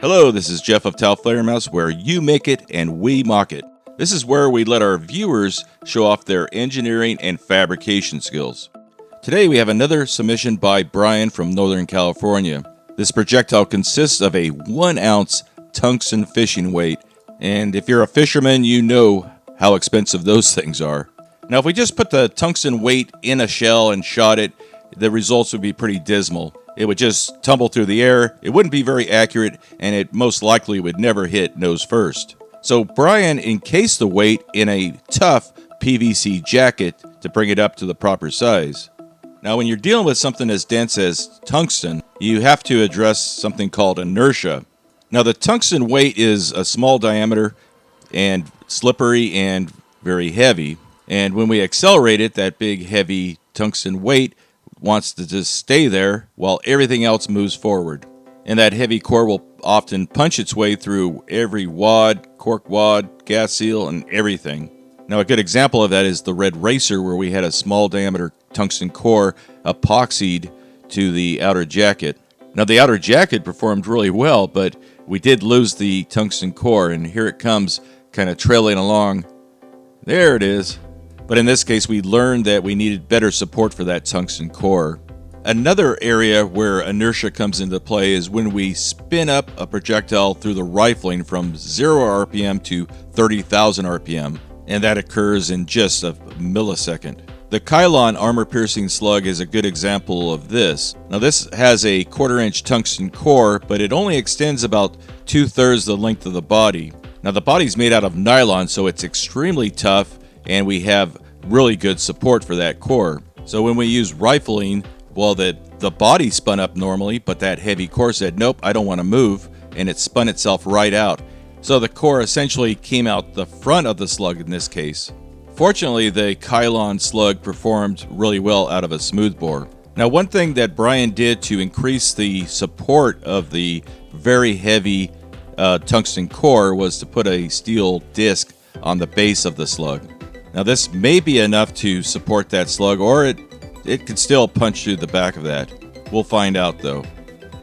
Hello, this is Jeff of Tau Flare Mouse, where you make it and we mock it. This is where we let our viewers show off their engineering and fabrication skills. Today we have another submission by Brian from Northern California. This projectile consists of a 1 ounce tungsten fishing weight, and if you're a fisherman, you know how expensive those things are. Now, if we just put the tungsten weight in a shell and shot it, the results would be pretty dismal. It would just tumble through the air, it wouldn't be very accurate, and it most likely would never hit nose first. So Brian encased the weight in a tough PVC jacket to bring it up to the proper size. Now, when you're dealing with something as dense as tungsten, you have to address something called inertia. Now, the tungsten weight is a small diameter and slippery and very heavy. And when we accelerate it, that big, heavy tungsten weight wants to just stay there while everything else moves forward. And that heavy core will often punch its way through every wad, cork wad, gas seal, and everything. Now, a good example of that is the Red Racer, where we had a small diameter tungsten core epoxied to the outer jacket. Now, the outer jacket performed really well, but we did lose the tungsten core, and here it comes kind of trailing along. There it is. But in this case, we learned that we needed better support for that tungsten core. Another area where inertia comes into play is when we spin up a projectile through the rifling from 0 RPM to 30,000 RPM, and that occurs in just a millisecond. The Kylon armor-piercing slug is a good example of this. Now, this has a 1/4-inch tungsten core, but it only extends about 2/3 the length of the body. Now, the body's made out of nylon, so it's extremely tough, and we have really good support for that core. So when we use rifling, well, the body spun up normally, but that heavy core said, nope, I don't want to move, and it spun itself right out. So the core essentially came out the front of the slug in this case. Fortunately, the Kylon slug performed really well out of a smoothbore. Now, one thing that Brian did to increase the support of the very heavy tungsten core was to put a steel disc on the base of the slug. Now, this may be enough to support that slug, or it could still punch through the back of that. We'll find out, though.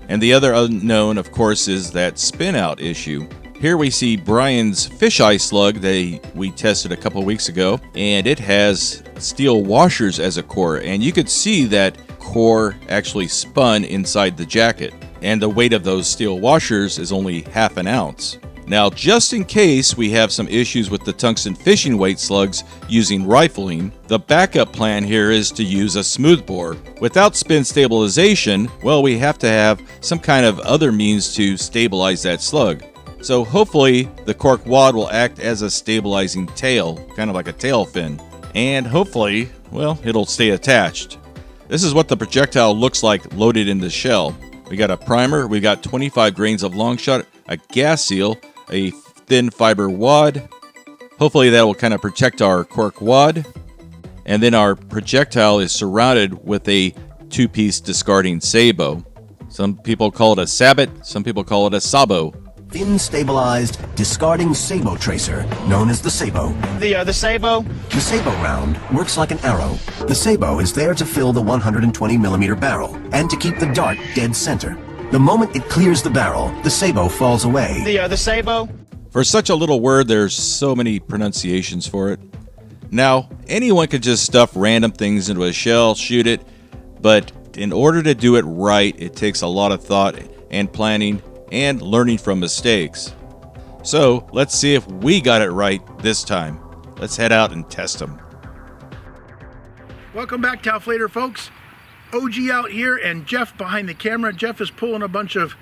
And the other unknown, of course, is that spin-out issue. Here we see Brian's fisheye slug that we tested a couple weeks ago, and it has steel washers as a core, and you could see that core actually spun inside the jacket. And the weight of those steel washers is only 1/2 ounce. Now, just in case we have some issues with the tungsten fishing weight slugs using rifling, the backup plan here is to use a smoothbore. Without spin stabilization, well, we have to have some kind of other means to stabilize that slug. So hopefully the cork wad will act as a stabilizing tail, kind of like a tail fin. And hopefully, well, it'll stay attached. This is what the projectile looks like loaded in the shell. We got a primer, we got 25 grains of long shot, a gas seal, a thin fiber wad. Hopefully that will kind of protect our cork wad. And then our projectile is surrounded with a 2-piece discarding sabot. Some people call it a sabot, some people call it a sabo. Thin stabilized discarding sabot tracer, known as the sabot. The sabot? The sabot round works like an arrow. The sabot is there to fill the 120mm barrel and to keep the dart dead center. The moment it clears the barrel, the sabot falls away. The sabot? For such a little word, there's so many pronunciations for it. Now, anyone could just stuff random things into a shell, shoot it, but in order to do it right, it takes a lot of thought and planning and learning from mistakes. So, let's see if we got it right this time. Let's head out and test them. Welcome back, Tau Flater folks. OG out here and Jeff behind the camera. Jeff is pulling a bunch of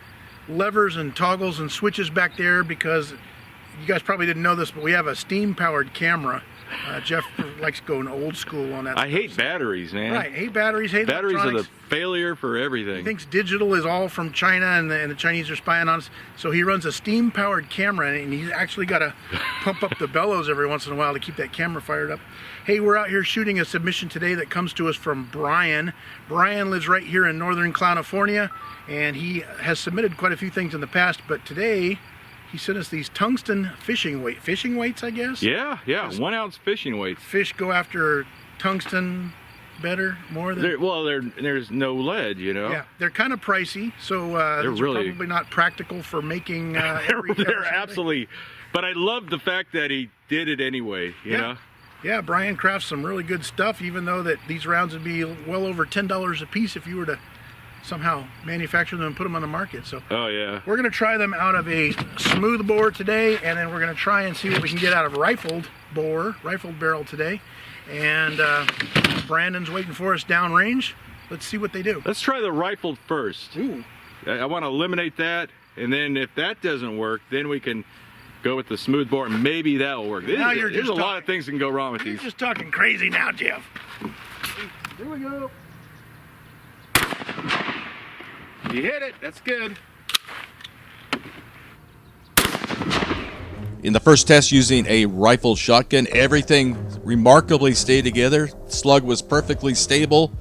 levers and toggles and switches back there because you guys probably didn't know this, but we have a steam-powered camera. Jeff likes going old school on that. I hate batteries, man. Right, hate batteries, hate batteries electronics. are the failure for everything. He thinks digital is all from China and the Chinese are spying on us. So he runs a steam-powered camera, and he's actually got to pump up the bellows every once in a while to keep that camera fired up. Hey, we're out here shooting a submission today that comes to us from Brian. Brian lives right here in Northern California, and he has submitted quite a few things in the past, but today he sent us these tungsten fishing weights, I guess? Yeah, 1 ounce fishing weights. Fish go after tungsten better, more than? There's no lead, you know. Yeah, they're kind of pricey, so they're really probably not practical for making. They're absolutely. But I love the fact that he did it anyway. You know. Yeah, Brian crafts some really good stuff, even though that these rounds would be well over $10 a piece if you were to somehow manufacture them and put them on the market. So oh yeah, we're going to try them out of a smooth bore today, and then we're going to try and see what we can get out of rifled barrel today. And Brandon's waiting for us downrange. Let's see what they do. Let's try the rifled first. Ooh. I want to eliminate that, and then if that doesn't work, then we can go with the smooth bore, and maybe that'll work. There's a lot of things that can go wrong with these. You're just talking crazy now, Jeff. Here we go. You hit it. That's good. In the first test using a rifled shotgun, everything remarkably stayed together. Slug was perfectly stable.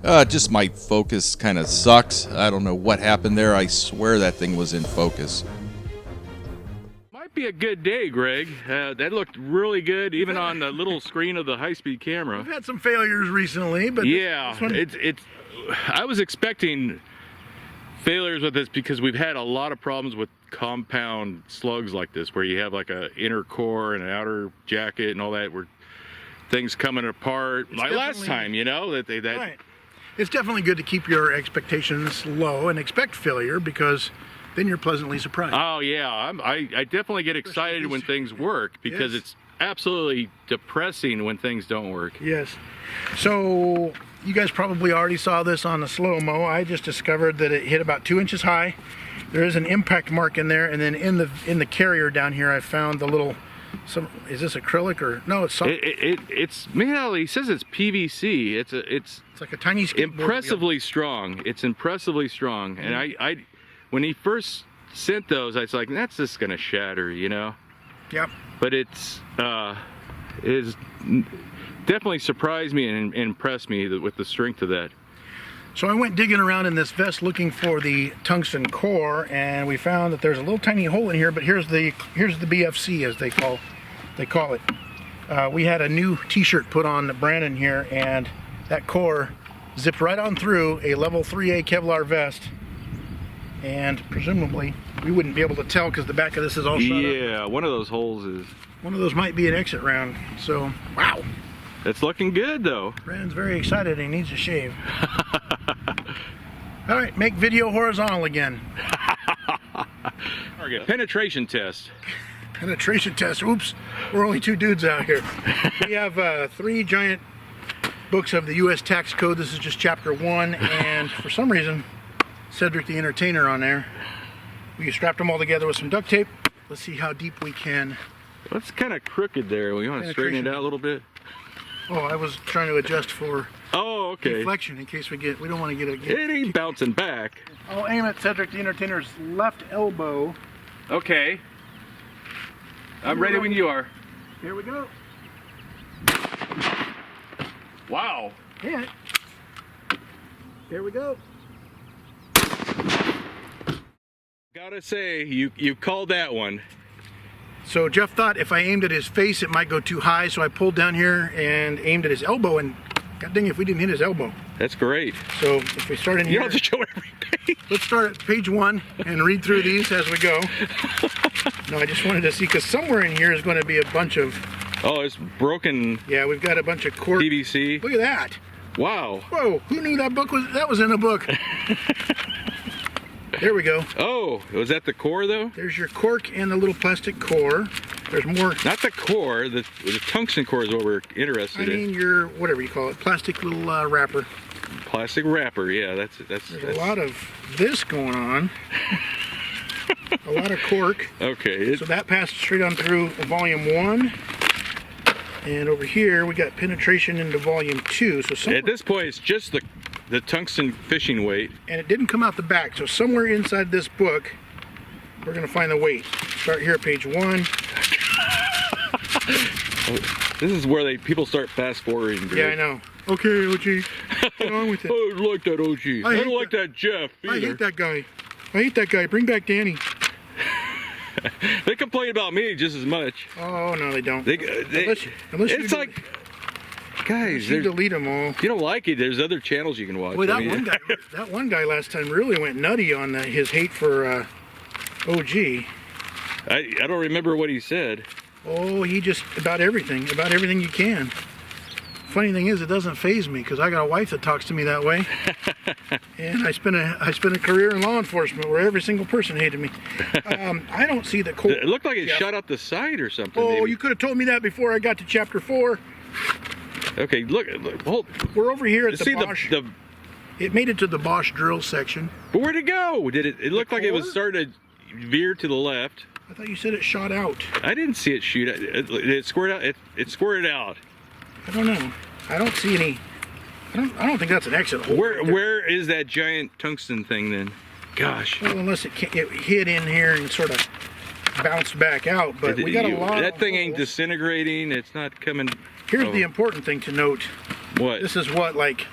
Just my focus kind of sucks. I don't know what happened there. I swear that thing was in focus. Might be a good day, Greg. That looked really good, even on the little screen of the high-speed camera. We've had some failures recently, but yeah, this one... I was expecting failures with this because we've had a lot of problems with compound slugs like this, where you have like a inner core and an outer jacket and all that, where things coming apart. Like last time, you know, that right. It's definitely good to keep your expectations low and expect failure, because then you're pleasantly surprised. Oh yeah, I definitely get excited when things work, because it's absolutely depressing when things don't work. Yes. So you guys probably already saw this on the slow-mo. I just discovered that it hit about 2 inches high. There is an impact mark in there, and then in the carrier down here I found the little is this acrylic or no? It's something. It's he says it's PVC. It's like a tiny impressively strong. It's impressively strong. And I when he first sent those, I was like, that's just gonna shatter, you know. Yep. But it's definitely surprised me and impressed me with the strength of that. So I went digging around in this vest looking for the tungsten core, and we found that there's a little tiny hole in here, but here's the BFC, as they call it. We had a new t-shirt put on Brandon here, and that core zipped right on through a level 3A Kevlar vest, and presumably we wouldn't be able to tell because the back of this is all shut up. Yeah, one of those holes is... One of those might be an exit round, so wow. It's looking good though. Brandon's very excited and he needs a shave. All right, make video horizontal again. Penetration test. Penetration test. Oops, we're only 2 dudes out here. We have 3 giant books of the U.S. tax code. This is just chapter 1, and for some reason, Cedric the Entertainer on there. We strapped them all together with some duct tape. Let's see how deep we can. Well, it's kind of crooked there. We want to straighten it out a little bit. Oh, I was trying to adjust for deflection in case we don't want to get it ain't bouncing back. I'll aim at Cedric the Entertainer's left elbow. Okay. I'm ready when you are. Here we go. Wow. Hit. There we go. Gotta say, you called that one. So Jeff thought if I aimed at his face, it might go too high, so I pulled down here and aimed at his elbow, and god dang if we didn't hit his elbow. That's great. So if we start in here... You don't have to show every page. Let's start at page 1 and read through these as we go. No, I just wanted to see, because somewhere in here is going to be a bunch of... Oh, it's broken... Yeah, we've got a bunch of cork... PVC. Look at that. Wow. Whoa, who knew that was in a book? There we go. Oh, was that the core though? There's your cork and the little plastic core. There's more. Not the core, the tungsten core is what we're interested in. I mean your, whatever you call it, plastic little wrapper. Plastic wrapper, yeah, that's There's a lot of this going on. A lot of cork. Okay. So that passed straight on through volume 1. And over here we got penetration into volume 2. So at this point it's just the tungsten fishing weight. And it didn't come out the back, so somewhere inside this book we're going to find the weight. Start here at page 1. This is where people start fast forwarding. Yeah, I know. Okay, OG, get on with it. I don't like that OG. I don't like that Jeff either. I hate that guy. I hate that guy. Bring back Danny. They complain about me just as much. Oh, no, they don't. Unless unless it's like Guys, You delete them all. if you don't like it, there's other channels you can watch. Boy, I mean, that one guy last time really went nutty on his hate for OG. I don't remember what he said. Oh, he just about everything you can. Funny thing is, it doesn't faze me because I got a wife that talks to me that way, and I spent a career in law enforcement where every single person hated me. I don't see the cold. It looked like it shot out the side or something. Oh, maybe. you could have told me that before I got to chapter 4. Okay, look, hold. We're over here at the See Bosch. the. It made it to the Bosch drill section. But where'd it go? Did it? It looked like it was core? starting to veer to the left. I thought you said it shot out. I didn't see it shoot. It squirted out. It squirted out. I don't know. I don't see any. I don't think that's an exit hole. Where is that giant tungsten thing then? Gosh. Well, unless it hit in here and sort of bounced back out. But we got a lot. That of thing ain't holes. disintegrating. It's not coming. Here's the important thing to note. What? This is what, like,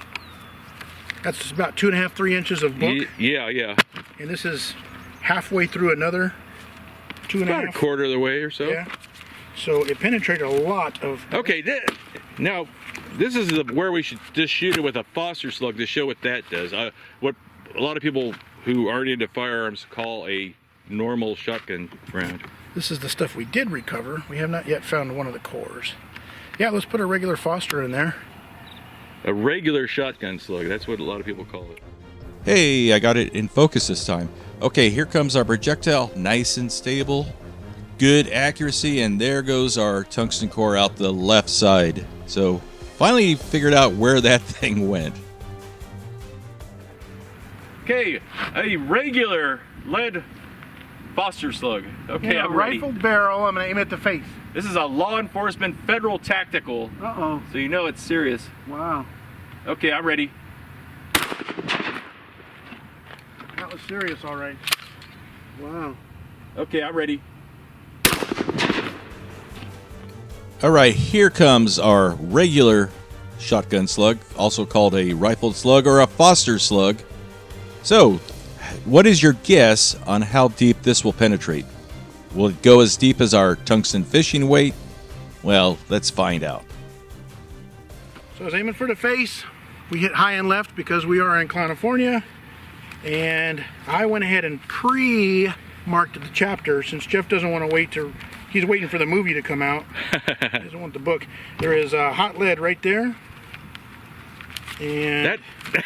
that's about 2.5, 3 inches of book. Yeah. And this is halfway through another 2.5. About a quarter of the way or so. Yeah. So it penetrated a lot of. Okay. Now, this is where we should just shoot it with a Foster slug to show what that does. What a lot of people who aren't into firearms call a normal shotgun round. This is the stuff we did recover. We have not yet found one of the cores. Yeah, let's put a regular Foster in there. A regular shotgun slug. That's what a lot of people call it. Hey, I got it in focus this time. Okay, here comes our projectile, nice and stable, good accuracy, and there goes our tungsten core out the left side. So finally figured out where that thing went. Okay, a regular lead Foster slug. Okay, Yeah, I'm ready. rifled barrel. I'm gonna aim at the face. This is a law enforcement federal tactical, Uh-oh. so you know it's serious. Wow. Okay, I'm ready. That was serious, all right. Wow. Okay, I'm ready. All right, here comes our regular shotgun slug, also called a rifled slug or a Foster slug. So, what is your guess on how deep this will penetrate? Will it go as deep as our tungsten fishing weight? Well, let's find out. So I was aiming for the face. We hit high and left because we are in California. And I went ahead and pre-marked the chapter since Jeff doesn't want to wait to... He's waiting for the movie to come out. He doesn't want the book. There is hot lead right there. And...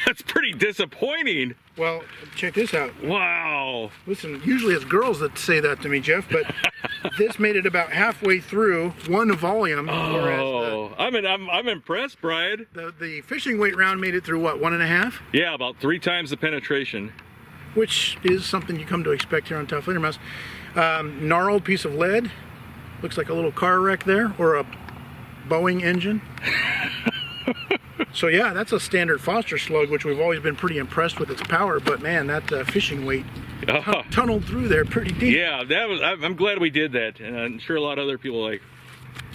That's pretty disappointing. Well, check this out. Wow. Listen, usually it's girls that say that to me, Jeff, but this made it about halfway through one volume. Oh, I'm impressed, Brian. The fishing weight round made it through what, 1.5? Yeah, about 3 times the penetration. Which is something you come to expect here on Tough Leader Mouse. Gnarled piece of lead. Looks like a little car wreck there, or a Boeing engine. So yeah, that's a standard Foster slug, which we've always been pretty impressed with its power. But man, that fishing weight tunneled through there pretty deep. Yeah, I'm glad we did that, and I'm sure a lot of other people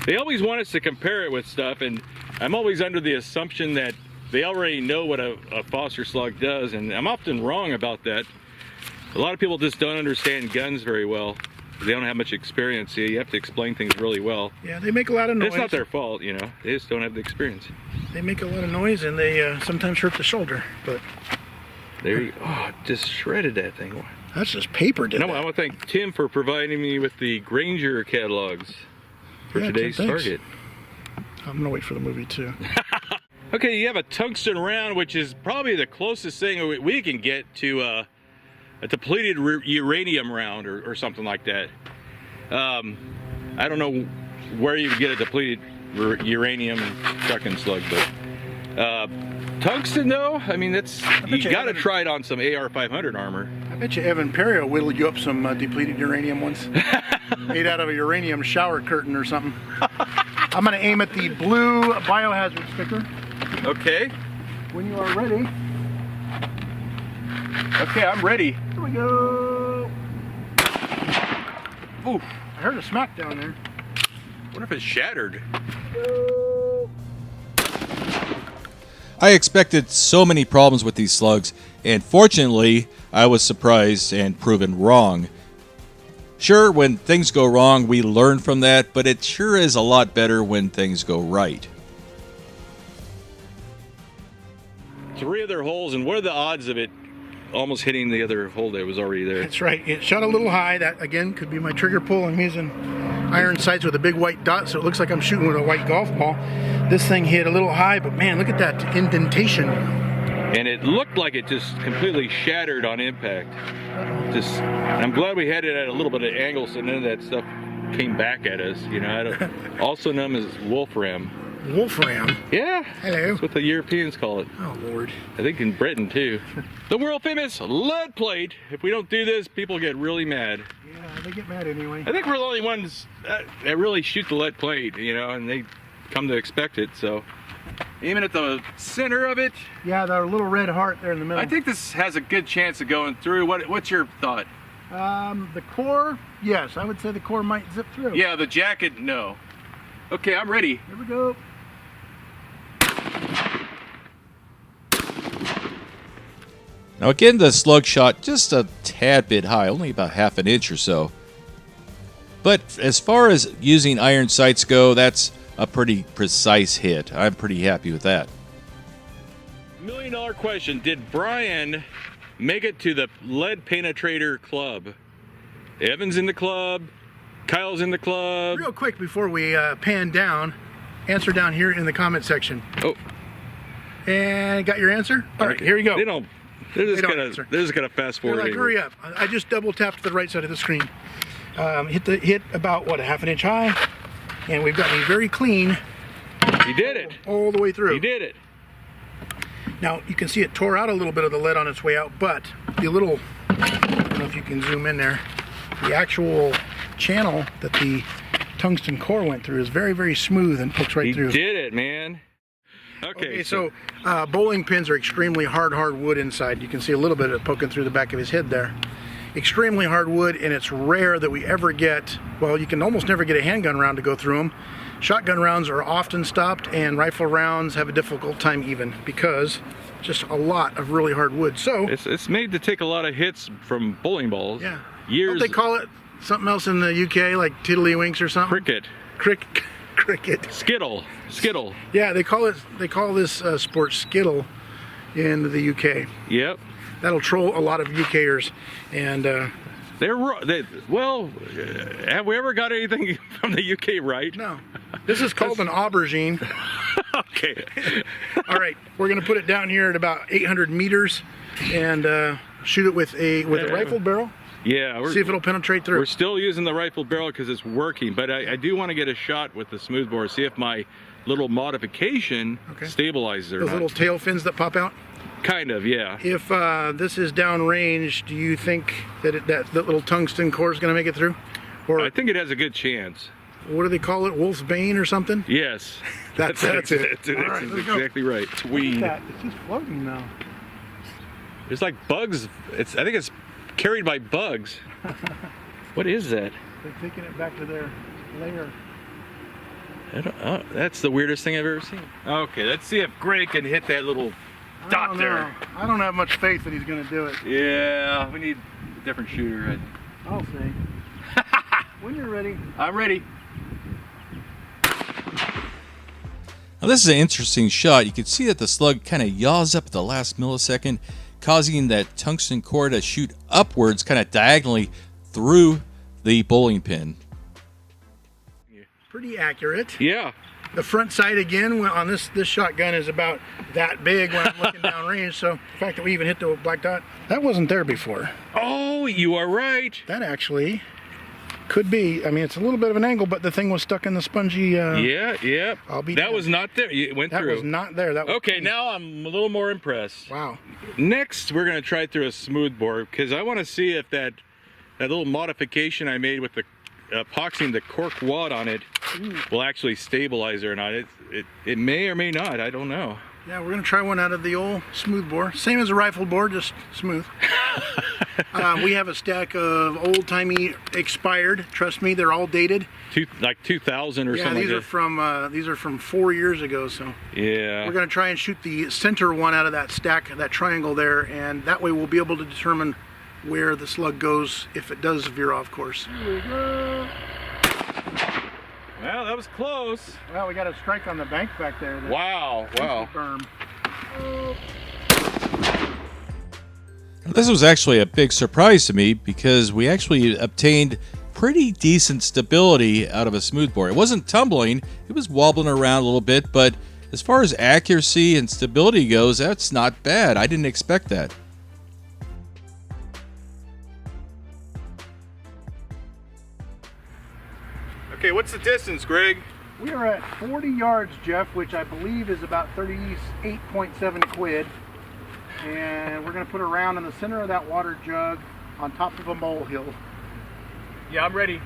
they always want us to compare it with stuff, and I'm always under the assumption that they already know what a Foster slug does, and I'm often wrong about that. A lot of people just don't understand guns very well. They don't have much experience. So you have to explain things really well. Yeah, they make a lot of noise. It's not their fault, you know. They just don't have the experience. They make a lot of noise, and they sometimes hurt the shoulder. But there you go. Oh, just shredded that thing. That's just paper, didn't I want to thank Tim for providing me with the Granger catalogs for today's target. I'm gonna wait for the movie too. Okay, you have a tungsten round, which is probably the closest thing we can get to a depleted uranium round or something like that. I don't know where you can get a depleted uranium shotgun slug, but tungsten though, I mean, you gotta try it on some AR-500 armor. I bet you Evan Perio whittled you up some depleted uranium once. Made out of a uranium shower curtain or something. I'm gonna aim at the blue biohazard sticker. Okay. When you are ready. Okay, I'm ready. Here we go. Ooh, I heard a smack down there. I wonder if it's shattered. I expected so many problems with these slugs, and fortunately, I was surprised and proven wrong. Sure, when things go wrong, we learn from that, but it sure is a lot better when things go right. 3 other holes, and what are the odds of it almost hitting the other hole that was already there? That's right. It shot a little high. That again could be my trigger pull. I'm using iron sights with a big white dot, so it looks like I'm shooting with a white golf ball. This thing hit a little high, but man, look at that indentation. And it looked like it just completely shattered on impact. I'm glad we had it at a little bit of angle, so none of that stuff came back at us. You know, also known as wolfram. Wolfram? Yeah. Hello. That's what the Europeans call it. Oh, Lord. I think in Britain, too. The world famous lead plate. If we don't do this, people get really mad. Yeah, they get mad anyway. I think we're the only ones that really shoot the lead plate, you know, and they come to expect it, so. Aiming at the center of it. Yeah, the little red heart there in the middle. I think this has a good chance of going through. What's your thought? The core, yes, I would say the core might zip through. Yeah, the jacket, no. Okay, I'm ready. Here we go. Now again, the slug shot just a tad bit high, only about half an inch or so. But as far as using iron sights go, that's a pretty precise hit. I'm pretty happy with that. $1 million question. Did Brian make it to the lead penetrator club? Evan's in the club. Kyle's in the club. Real quick before we pan down, answer down here in the comment section. Oh. And got your answer? All right, here you go. They're just gonna fast forward. They're like, hurry up. I just double tapped to the right side of the screen. Hit about, what, a half an inch high? And we've got me very clean. He did it. All the way through. He did it. Now, you can see it tore out a little bit of the lead on its way out, but the little, I don't know if you can zoom in there, the actual channel that the tungsten core went through is very, very smooth and pokes right through. He did it, man. Okay, so bowling pins are extremely hard wood inside. You can see a little bit of it poking through the back of his head there. Extremely hard wood, and it's rare that we ever get, well, you can almost never get a handgun round to go through them. Shotgun rounds are often stopped, and rifle rounds have a difficult time even, because just a lot of really hard wood. So it's made to take a lot of hits from bowling balls. Yeah. Years. Don't they call it something else in the UK, like tiddlywinks or something? Cricket. Skittle. Yeah, they call this sport skittle in the UK. Yep. That'll troll a lot of UKers, and have we ever got anything from the UK right? No. This is called an aubergine. Okay. All right, we're gonna put it down here at about 800 meters, and shoot it with a rifled barrel. Yeah. See if it'll penetrate through. We're still using the rifled barrel because it's working, but I do want to get a shot with the smoothbore, see if my little modification stabilizes or Those not. little tail fins that pop out. Kind of, yeah. If this is downrange, do you think that that little tungsten core is going to make it through? Or I think it has a good chance. What do they call it? Wolf's Bane or something? Yes. That's it. That's exactly right. Look at that. It's just floating now. There's like bugs. I think it's carried by bugs. What is that? They're taking it back to their lair. That's the weirdest thing I've ever seen. Okay, let's see if Gregg can hit that little dot there. I don't have much faith that he's going to do it. Yeah, we need a different shooter. I think. I'll see. When you're ready. I'm ready. Now this is an interesting shot. You can see that the slug kind of yaws up at the last millisecond, causing that tungsten core to shoot upwards kind of diagonally through the bowling pin. Pretty accurate. Yeah. The front sight again on this shotgun is about that big when I'm looking downrange, so the fact that we even hit the black dot, that wasn't there before. Oh, you are right. That actually could be. I mean, it's a little bit of an angle, but the thing was stuck in the spongy. Yeah. That was not there. It went through. That was not there. That was okay, clean. now I'm a little more impressed. Wow. Next, we're going to try through a smoothbore because I want to see if that little modification I made with the epoxying the cork wad on it will actually stabilize or not. It may or may not. I don't know. Yeah, we're going to try one out of the old smoothbore. Same as a rifle bore, just smooth. We have a stack of old-timey expired. Trust me, they're all dated. Like 2000 or something. Yeah, these are from 4 years ago. So yeah, we're going to try and shoot the center one out of that stack, that triangle there, and that way we'll be able to determine where the slug goes if it does veer off course. Well, that was close. Well, we got a strike on the bank back there. Wow. Berm. This was actually a big surprise to me because we actually obtained pretty decent stability out of a smoothbore. It wasn't tumbling, it was wobbling around a little bit, but as far as accuracy and stability goes, that's not bad. I didn't expect that. Okay, what's the distance, Greg? We are at 40 yards, Jeff, which I believe is about 38.7 quid. And we're going to put a round in the center of that water jug on top of a molehill. Yeah, I'm ready.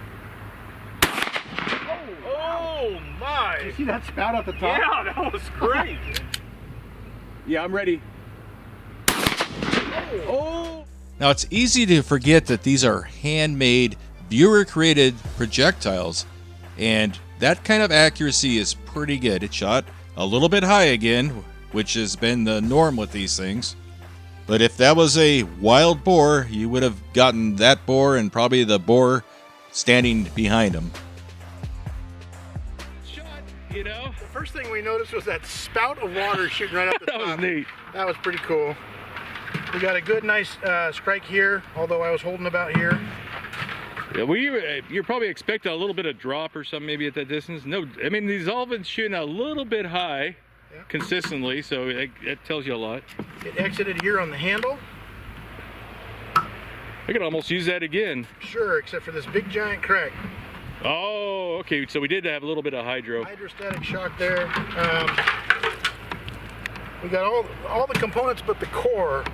Oh my! You see that spout at the top? Yeah, that was great. Yeah, I'm ready. Oh! Now it's easy to forget that these are handmade, viewer-created projectiles, and that kind of accuracy is pretty good. It shot a little bit high again, which has been the norm with these things. But if that was a wild boar, you would have gotten that boar and probably the boar standing behind him. Shot, you know? The first thing we noticed was that spout of water shooting right up the top. That was neat. That was pretty cool. We got a good, nice strike here, although I was holding about here. Yeah, you're probably expecting a little bit of drop or something maybe at that distance. No, I mean, these all been shooting a little bit high consistently, so that tells you a lot. It exited here on the handle. I could almost use that again. Sure, except for this big giant crack. Oh, okay, so we did have a little bit of hydro. Hydrostatic shock there. We got all the components but the core.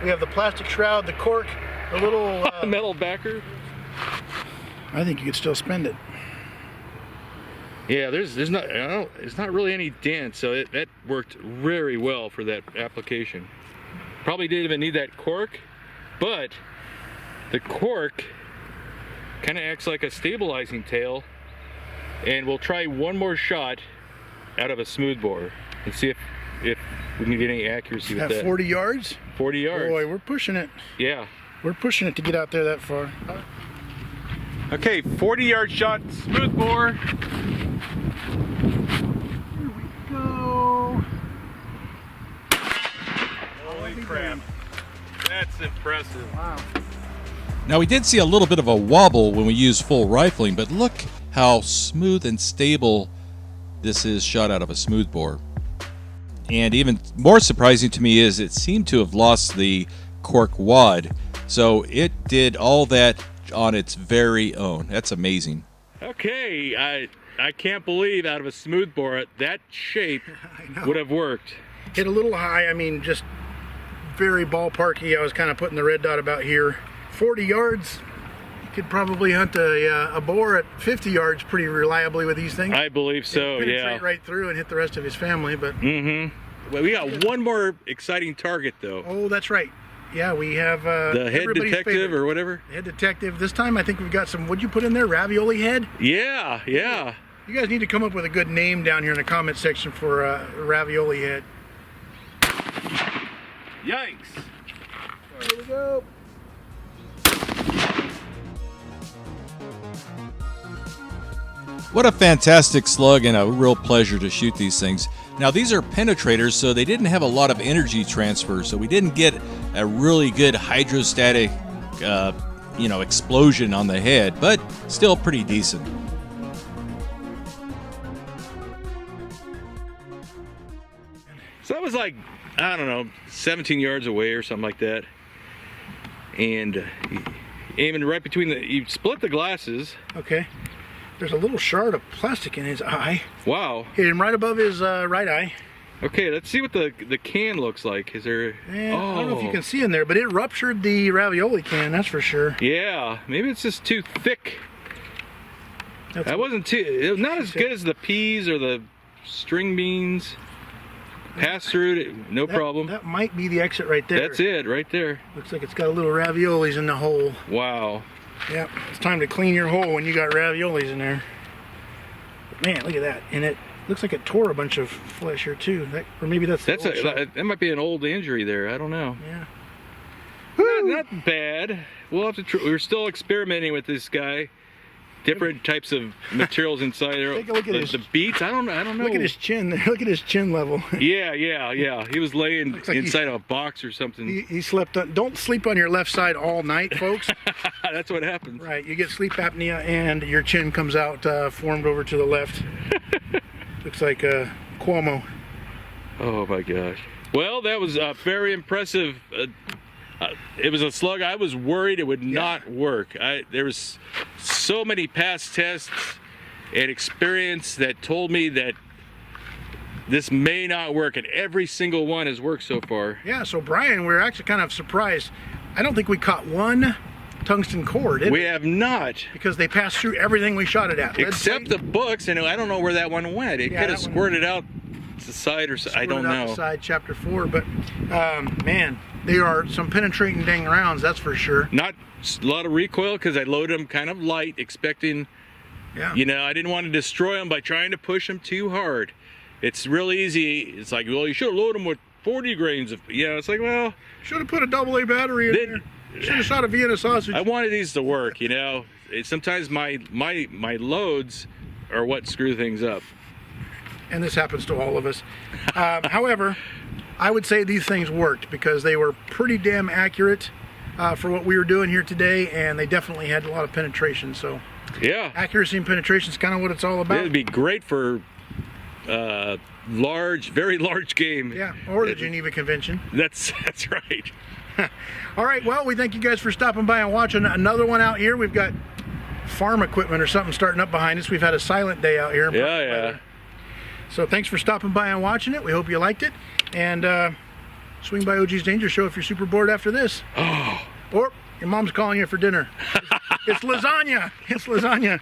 We have the plastic shroud, the cork, the little... metal backer. I think you could still spend it. Yeah, there's not, it's not really any dent, so that worked very well for that application. Probably didn't even need that cork, but the cork kind of acts like a stabilizing tail, and we'll try one more shot out of a smoothbore and see if we can get any accuracy with that. 40 yards? 40 yards. Boy, we're pushing it. Yeah. We're pushing it to get out there that far. Okay, 40-yard shot, smoothbore. Here we go. Holy crap. That's impressive. Wow. Now we did see a little bit of a wobble when we used full rifling, but look how smooth and stable this is shot out of a smoothbore. And even more surprising to me is it seemed to have lost the cork wad, so it did all that on its very own. That's amazing. Okay, I can't believe out of a smoothbore that shape would have worked. Hit a little high, I mean, just very ballparky. I was kind of putting the red dot about here. 40 yards, you could probably hunt a boar at 50 yards pretty reliably with these things. I believe so, It'd yeah. penetrate right through and hit the rest of his family, but... Mm-hmm. Well, we got one more exciting target, though. Oh, that's right. Yeah, we have the head detective favorite. or whatever. Head detective. This time I think we've got some, what'd you put in there? Ravioli head? Yeah, yeah. You guys need to come up with a good name down here in the comment section for ravioli head. Yikes. Here we go. What a fantastic slug and a real pleasure to shoot these things. Now these are penetrators, so they didn't have a lot of energy transfer, so we didn't get a really good hydrostatic explosion on the head, but still pretty decent. So that was like, I don't know, 17 yards away or something like that. And aiming right between you split the glasses. Okay. There's a little shard of plastic in his eye. Wow. Hit him right above his right eye. Okay, let's see what the can looks like. Is there... I don't know if you can see in there, but it ruptured the ravioli can, that's for sure. Yeah, maybe it's just too thick. That wasn't too... It was not as good as the peas or the string beans. Pass through it, no problem. That might be the exit right there. That's it, right there. Looks like it's got a little raviolis in the hole. Wow. Yep, it's time to clean your hole when you got raviolis in there. But man, look at that. And it looks like it tore a bunch of flesh here too. Or maybe that's that might be an old injury there. I don't know. Yeah. Not bad. We'll have to we're still experimenting with this guy. different types of materials inside there. Take a look at the beats. I don't know. Look at his chin. Look at his chin level. Yeah. He was laying like inside a box or something. He slept on. Don't sleep on your left side all night, folks. That's what happens. Right. You get sleep apnea and your chin comes out formed over to the left. Looks like Cuomo. Oh my gosh. Well, that was very impressive. It was a Slug. I was worried it would not work. There was so many past tests and experience that told me that this may not work, and every single one has worked so far. Yeah, so Brian, we're actually kind of surprised. I don't think we caught one tungsten core, did we? We have not. Because they passed through everything we shot it at. Except the books, and I don't know where that one went. It could have squirted out the side, or I don't know. The side, chapter 4, but man, they are some penetrating dang rounds, that's for sure. Not a lot of recoil because I loaded them kind of light, expecting, you know, I didn't want to destroy them by trying to push them too hard. It's real easy. It's like, well, you should load them with 40 grains of, it's like, well, should have put a AA battery in there. Should have shot a Vienna sausage. I wanted these to work, you know. Sometimes my loads are what screw things up. And this happens to all of us. However, I would say these things worked because they were pretty damn accurate for what we were doing here today, and they definitely had a lot of penetration. So yeah, accuracy and penetration is kind of what it's all about. It would be great for very large game. Yeah, or the Geneva Convention. That's right. All right, well, we thank you guys for stopping by and watching another one out here. We've got farm equipment or something starting up behind us. We've had a silent day out here. Yeah. So thanks for stopping by and watching it. We hope you liked it. And swing by OG's Danger Show if you're super bored after this. Or your mom's calling you for dinner. It's lasagna. It's lasagna.